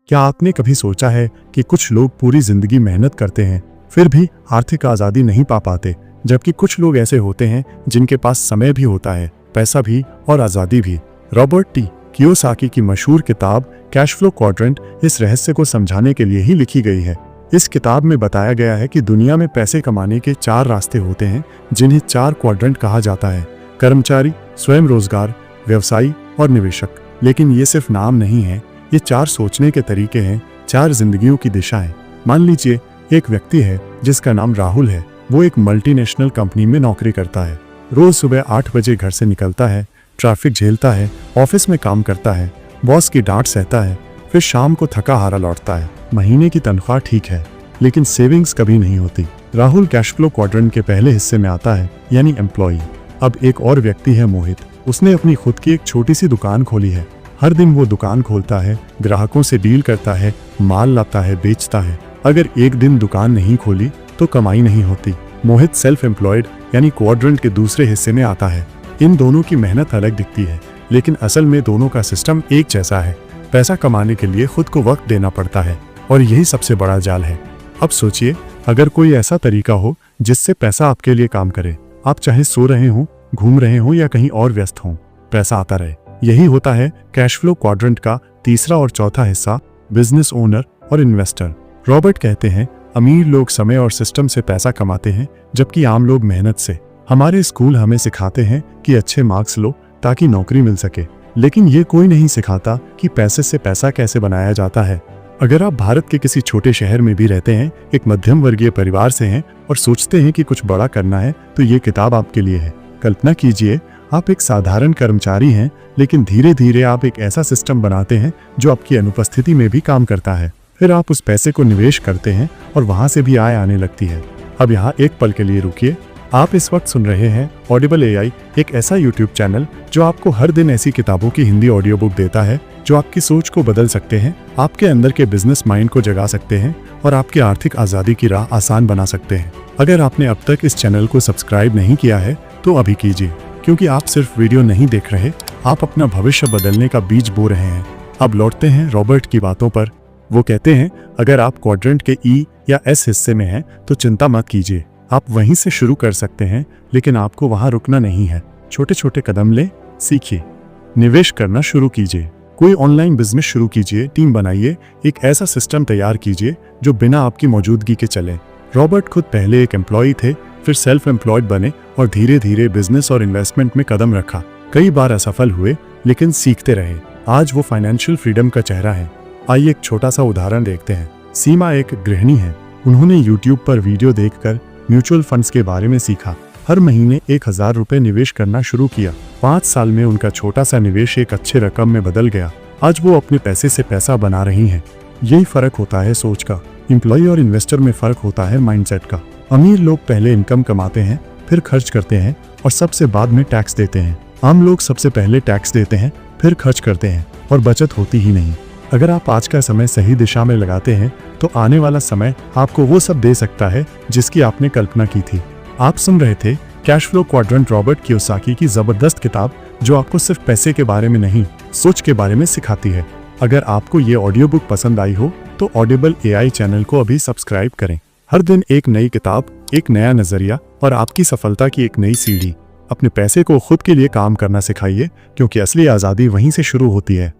क्या आपने कभी सोचा है कि कुछ लोग पूरी जिंदगी मेहनत करते हैं फिर भी आर्थिक आज़ादी नहीं पा पाते, जबकि कुछ लोग ऐसे होते हैं जिनके पास समय भी होता है, पैसा भी और आज़ादी भी। रॉबर्ट टी कियोसाकी की मशहूर किताब कैश फ्लो क्वाड्रेंट इस रहस्य को समझाने के लिए ही लिखी गई है। इस किताब में बताया गया है कि दुनिया में पैसे कमाने के 4 रास्ते होते हैं, जिन्हें 4 क्वाड्रेंट कहा जाता है: कर्मचारी, स्वयं रोजगार, व्यवसायी और निवेशक। लेकिन ये सिर्फ नाम नहीं है, ये 4 सोचने के तरीके हैं, 4 जिंदगियों की दिशाएं। मान लीजिए एक व्यक्ति है जिसका नाम राहुल है। वो एक मल्टीनेशनल कंपनी में नौकरी करता है। रोज सुबह 8 बजे घर से निकलता है, ट्रैफिक झेलता है, ऑफिस में काम करता है, बॉस की डांट सहता है, फिर शाम को थका हारा लौटता है। महीने की तनख्वाह ठीक है, लेकिन सेविंग्स कभी नहीं होती। राहुल कैश फ्लो क्वाड्रेंट के पहले हिस्से में आता है, यानी एम्प्लॉई। अब एक और व्यक्ति है मोहित। उसने अपनी खुद की एक छोटी सी दुकान खोली है। हर दिन वो दुकान खोलता है, ग्राहकों से डील करता है, माल लाता है, बेचता है। अगर एक दिन दुकान नहीं खोली तो कमाई नहीं होती। मोहित सेल्फ एम्प्लॉयड यानी क्वाड्रेंट के दूसरे हिस्से में आता है। इन दोनों की मेहनत अलग दिखती है, लेकिन असल में दोनों का सिस्टम एक जैसा है। पैसा कमाने के लिए खुद को वक्त देना पड़ता है, और यही सबसे बड़ा जाल है। अब सोचिए, अगर कोई ऐसा तरीका हो जिससे पैसा आपके लिए काम करे, आप चाहे सो रहे हो, घूम रहे हो या कहीं और व्यस्त हो, पैसा आता रहे। यही होता है कैश फ्लो क्वाड्रेंट का तीसरा और चौथा हिस्सा, बिजनेस ओनर और इन्वेस्टर। रॉबर्ट कहते हैं, अमीर लोग समय और सिस्टम से पैसा कमाते हैं, जबकि आम लोग मेहनत से। हमारे स्कूल हमें सिखाते हैं कि अच्छे मार्क्स लो ताकि नौकरी मिल सके, लेकिन ये कोई नहीं सिखाता कि पैसे से पैसा कैसे बनाया जाता है। अगर आप भारत के किसी छोटे शहर में भी रहते हैं, एक मध्यम वर्गीय परिवार से हैं और सोचते हैं कि कुछ बड़ा करना है, तो ये किताब आपके लिए है। कल्पना कीजिए, आप एक साधारण कर्मचारी हैं, लेकिन धीरे धीरे आप एक ऐसा सिस्टम बनाते हैं जो आपकी अनुपस्थिति में भी काम करता है। फिर आप उस पैसे को निवेश करते हैं और वहां से भी आय आने लगती है। अब यहाँ एक पल के लिए रुकिए। आप इस वक्त सुन रहे हैं ऑडिबल AI, एक ऐसा YouTube चैनल जो आपको हर दिन ऐसी किताबों की हिंदी ऑडियो बुक देता है जो आपकी सोच को बदल सकते हैं, आपके अंदर के बिजनेस माइंड को जगा सकते हैं और आपकी आर्थिक आज़ादी की राह आसान बना सकते हैं। अगर आपने अब तक इस चैनल को सब्सक्राइब नहीं किया है तो अभी कीजिए, क्योंकि आप सिर्फ वीडियो नहीं देख रहे, आप अपना भविष्य बदलने का बीज बो रहे हैं। अब लौटते हैं रॉबर्ट की बातों पर। वो कहते हैं, अगर आप क्वाड्रेंट के E या S हिस्से में हैं तो चिंता मत कीजिए, आप वहीं से शुरू कर सकते हैं, लेकिन आपको वहां रुकना नहीं है। छोटे छोटे कदम लें, सीखिए, निवेश करना शुरू कीजिए, कोई ऑनलाइन बिजनेस शुरू कीजिए, टीम बनाइए, एक ऐसा सिस्टम तैयार कीजिए जो बिना आपकी मौजूदगी के चले। रॉबर्ट खुद पहले एक एम्प्लॉय थे, फिर सेल्फ एम्प्लॉयड बने और धीरे धीरे बिजनेस और इन्वेस्टमेंट में कदम रखा। कई बार असफल हुए, लेकिन सीखते रहे। आज वो फाइनेंशियल फ्रीडम का चेहरा है। आइए एक छोटा सा उदाहरण देखते हैं। सीमा एक गृहिणी है। उन्होंने YouTube पर वीडियो देखकर म्यूचुअल फंड्स के बारे में सीखा। हर महीने 1000 रुपए निवेश करना शुरू किया। 5 साल में उनका छोटा सा निवेश एक अच्छे रकम में बदल गया। आज वो अपने पैसे से पैसा बना रही हैं। यही फर्क होता है सोच का। एम्प्लॉय और इन्वेस्टर में फर्क होता है माइंडसेट का। अमीर लोग पहले इनकम कमाते हैं, फिर खर्च करते हैं और सबसे बाद में टैक्स देते हैं। आम लोग सबसे पहले टैक्स देते हैं, फिर खर्च करते हैं और बचत होती ही नहीं। अगर आप आज का समय सही दिशा में लगाते हैं तो आने वाला समय आपको वो सब दे सकता है जिसकी आपने कल्पना की थी। आप सुन रहे थे cash flow quadrant, Robert Kiyosaki की जबरदस्त किताब जो आपको सिर्फ पैसे के बारे में नहीं, सोच के बारे में सिखाती है। अगर आपको ये ऑडियो बुक पसंद आई हो तो ऑडिबल AI चैनल को अभी सब्सक्राइब करें। हर दिन एक नई किताब, एक नया नजरिया और आपकी सफलता की एक नई सीढ़ी। अपने पैसे को खुद के लिए काम करना सिखाइए, क्योंकि असली आज़ादी वहीं से शुरू होती है।